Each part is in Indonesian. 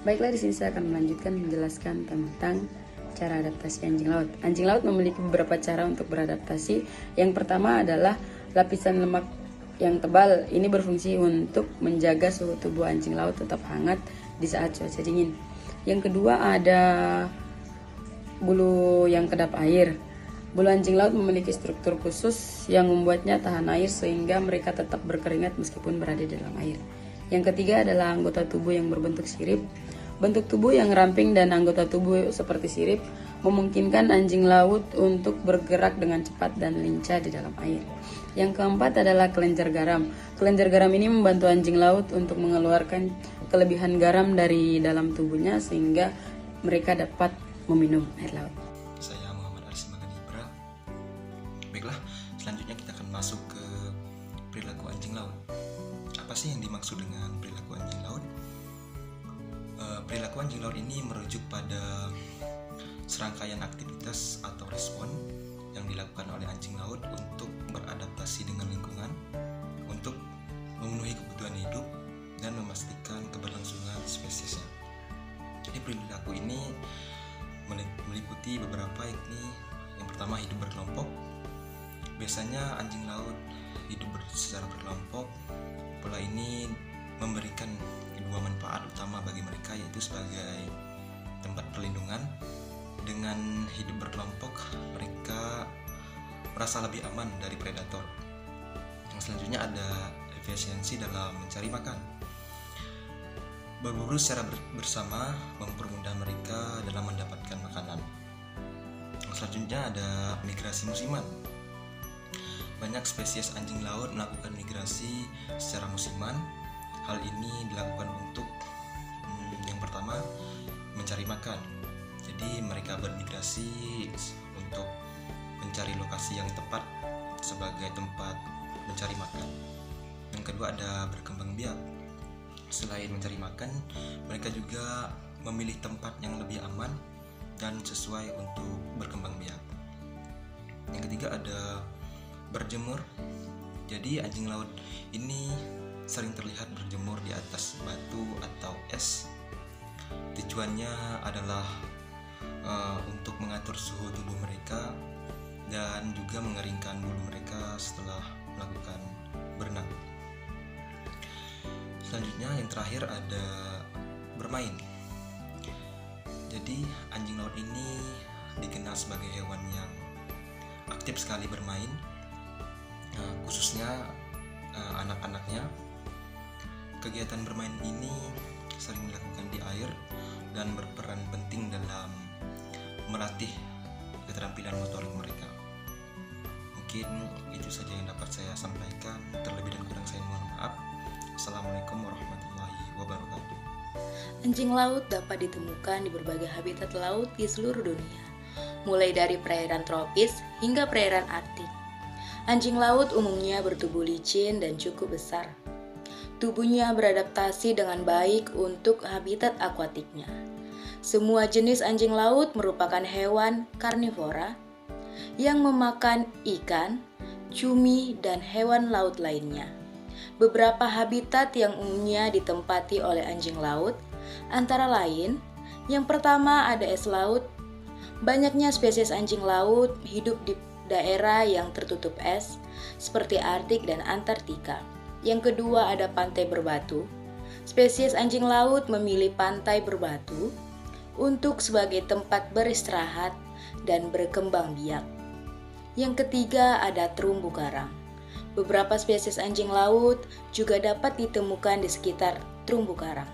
Baiklah, di sini saya akan melanjutkan menjelaskan tentang cara adaptasi anjing laut. Anjing laut memiliki beberapa cara untuk beradaptasi. Yang pertama adalah lapisan lemak yang tebal. Ini berfungsi untuk menjaga suhu tubuh anjing laut tetap hangat di saat cuaca dingin. Yang kedua ada bulu yang kedap air. Bulu anjing laut memiliki struktur khusus yang membuatnya tahan air sehingga mereka tetap berkeringat meskipun berada di dalam air. Yang ketiga adalah anggota tubuh yang berbentuk sirip. Bentuk tubuh yang ramping dan anggota tubuh seperti sirip memungkinkan anjing laut untuk bergerak dengan cepat dan lincah di dalam air. Yang keempat adalah kelenjar garam. Kelenjar garam ini membantu anjing laut untuk mengeluarkan kelebihan garam dari dalam tubuhnya sehingga mereka dapat meminum air laut. Saya Muhammad Aris Maganibra. Baiklah, selanjutnya kita akan masuk ke perilaku anjing laut. Apa sih yang dimaksud dengan perilaku anjing laut? Perilaku anjing laut ini merujuk pada serangkaian aktivitas atau respon yang dilakukan oleh anjing laut untuk beradaptasi dengan lingkungan, untuk memenuhi kebutuhan hidup, dan memastikan keberlangsungan spesiesnya. Jadi perilaku ini meliputi beberapa, yakni yang pertama hidup berkelompok. Biasanya anjing laut hidup secara berkelompok. Pola ini memberikan dua manfaat utama bagi mereka, yaitu sebagai tempat perlindungan. Dengan hidup berkelompok, mereka merasa lebih aman dari predator. Yang selanjutnya ada efisiensi dalam mencari makan. Berburu secara bersama mempermudah mereka dalam mendapatkan makanan. Yang selanjutnya ada migrasi musiman. Banyak spesies anjing laut melakukan migrasi secara musiman. Hal ini dilakukan untuk yang pertama mencari makan. Jadi mereka bermigrasi untuk mencari lokasi yang tepat sebagai tempat mencari makan. Yang kedua ada berkembang biak. Selain mencari makan, mereka juga memilih tempat yang lebih aman dan sesuai untuk berkembang biak. Yang ketiga ada berjemur. Jadi anjing laut ini sering terlihat berjemur di atas batu atau es. Tujuannya adalah untuk mengatur suhu tubuh mereka dan juga mengeringkan bulu mereka setelah melakukan berenang. Selanjutnya yang terakhir ada bermain. Jadi anjing laut ini dikenal sebagai hewan yang aktif sekali bermain, khususnya anak-anaknya. Kegiatan bermain ini sering dilakukan di air dan berperan penting dalam melatih keterampilan motorik mereka. Mungkin itu saja yang dapat saya sampaikan. Terlebih dan kurang saya mohon maaf. Assalamualaikum warahmatullahi wabarakatuh. Anjing laut dapat ditemukan di berbagai habitat laut di seluruh dunia, mulai dari perairan tropis hingga perairan Arktik. Anjing laut umumnya bertubuh licin dan cukup besar. Tubuhnya beradaptasi dengan baik untuk habitat akuatiknya. Semua jenis anjing laut merupakan hewan karnivora yang memakan ikan, cumi, dan hewan laut lainnya. Beberapa habitat yang umumnya ditempati oleh anjing laut antara lain, yang pertama ada es laut. Banyaknya spesies anjing laut hidup di daerah yang tertutup es seperti Arktik dan Antartika. Yang kedua ada pantai berbatu. Spesies anjing laut memilih pantai berbatu untuk sebagai tempat beristirahat dan berkembang biak. Yang ketiga ada terumbu karang. Beberapa spesies anjing laut juga dapat ditemukan di sekitar terumbu karang.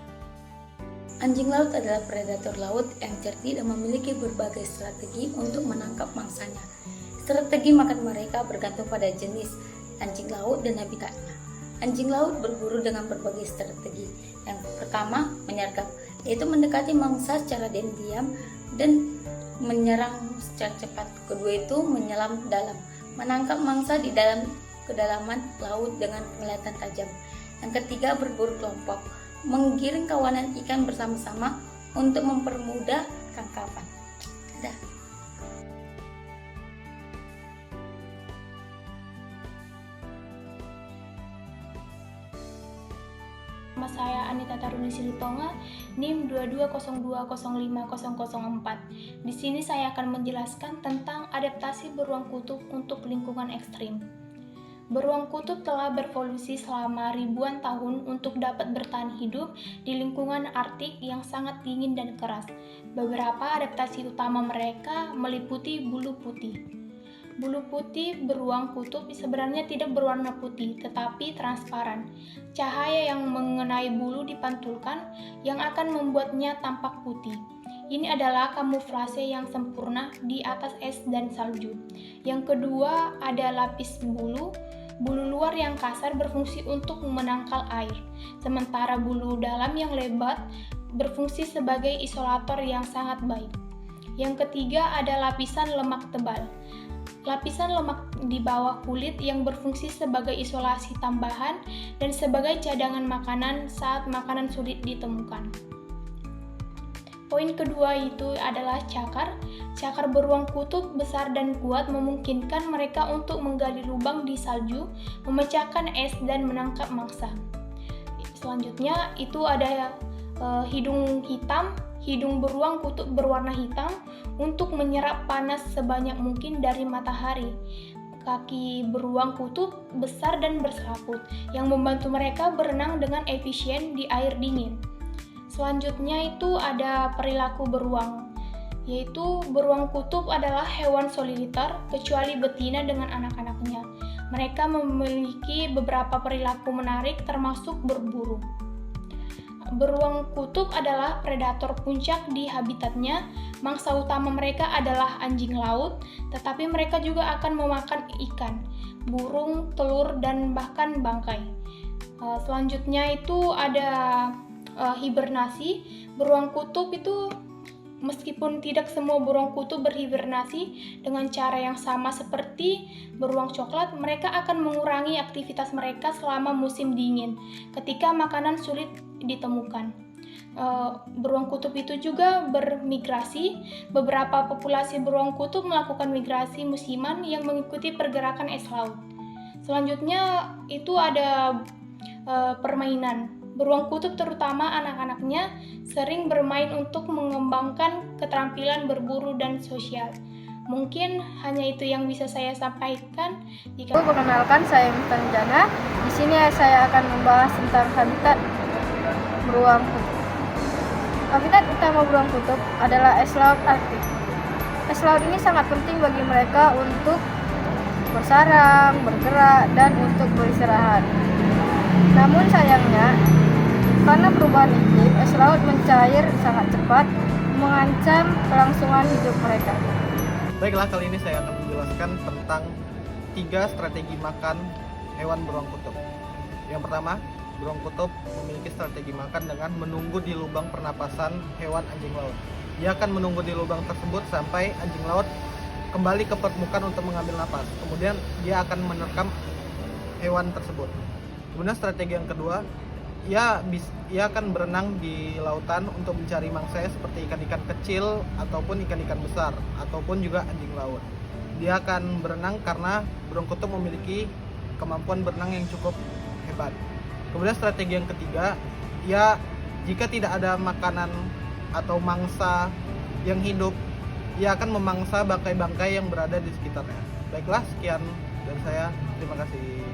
Anjing laut adalah predator laut yang cerdik dan memiliki berbagai strategi untuk menangkap mangsanya. Strategi makan mereka bergantung pada jenis anjing laut dan habitatnya. Anjing laut berburu dengan berbagai strategi. Yang pertama, menyergap, yaitu mendekati mangsa secara diam-diam dan menyerang secara cepat. Kedua itu menyelam dalam, menangkap mangsa di dalam kedalaman laut dengan penglihatan tajam. Yang ketiga, berburu kelompok, menggiring kawanan ikan bersama-sama untuk mempermudah tangkapan. Nama saya Anita Taruni Silitonga, NIM 2202050004. Di sini saya akan menjelaskan tentang adaptasi beruang kutub untuk lingkungan ekstrim. Beruang kutub telah berevolusi selama ribuan tahun untuk dapat bertahan hidup di lingkungan Arktik yang sangat dingin dan keras. Beberapa adaptasi utama mereka meliputi bulu putih. Bulu putih beruang kutub sebenarnya tidak berwarna putih, tetapi transparan. Cahaya yang mengenai bulu dipantulkan yang akan membuatnya tampak putih. Ini adalah kamuflase yang sempurna di atas es dan salju. Yang kedua ada lapis bulu. Bulu luar yang kasar berfungsi untuk menangkal air, sementara bulu dalam yang lebat berfungsi sebagai isolator yang sangat baik. Yang ketiga ada lapisan lemak tebal. Lapisan lemak di bawah kulit yang berfungsi sebagai isolasi tambahan dan sebagai cadangan makanan saat makanan sulit ditemukan. Poin kedua itu adalah cakar. Cakar beruang kutub besar dan kuat memungkinkan mereka untuk menggali lubang di salju, memecahkan es dan menangkap mangsa. Selanjutnya itu ada hidung hitam. Hidung beruang kutub berwarna hitam untuk menyerap panas sebanyak mungkin dari matahari. Kaki beruang kutub besar dan berselaput yang membantu mereka berenang dengan efisien di air dingin. Selanjutnya itu ada perilaku beruang, yaitu beruang kutub adalah hewan soliter kecuali betina dengan anak-anaknya. Mereka memiliki beberapa perilaku menarik termasuk berburu. Beruang kutub adalah predator puncak di habitatnya. Mangsa utama mereka adalah anjing laut, tetapi mereka juga akan memakan ikan, burung, telur, dan bahkan bangkai. Selanjutnya itu ada hibernasi. Beruang kutub itu meskipun tidak semua beruang kutub berhibernasi dengan cara yang sama seperti beruang coklat, mereka akan mengurangi aktivitas mereka selama musim dingin ketika makanan sulit ditemukan. Beruang kutub itu juga bermigrasi. Beberapa populasi beruang kutub melakukan migrasi musiman yang mengikuti pergerakan es laut. Selanjutnya itu ada permainan. Beruang kutub terutama anak-anaknya sering bermain untuk mengembangkan keterampilan berburu dan sosial. Mungkin hanya itu yang bisa saya sampaikan. Perkenalkan, saya Mitanjana. Di sini saya akan membahas tentang habitat beruang kutub. Habitat utama beruang kutub adalah es laut Arktik. Es laut ini sangat penting bagi mereka untuk bersarang, bergerak, dan untuk beristirahat. Namun sayangnya, karena perubahan iklim, es laut mencair sangat cepat, mengancam kelangsungan hidup mereka. Baiklah, kali ini saya akan menjelaskan tentang 3 strategi makan hewan beruang kutub. Yang pertama, beruang kutub memiliki strategi makan dengan menunggu di lubang pernapasan hewan anjing laut. Dia akan menunggu di lubang tersebut sampai anjing laut kembali ke permukaan untuk mengambil napas. Kemudian dia akan menerkam hewan tersebut. Kemudian strategi yang kedua, ia akan berenang di lautan untuk mencari mangsanya seperti ikan-ikan kecil ataupun ikan-ikan besar ataupun juga anjing laut. Dia akan berenang karena beruang kutub memiliki kemampuan berenang yang cukup hebat. Kemudian strategi yang ketiga, jika tidak ada makanan atau mangsa yang hidup, ia akan memangsa bangkai-bangkai yang berada di sekitarnya. Baiklah, sekian dari saya. Terima kasih.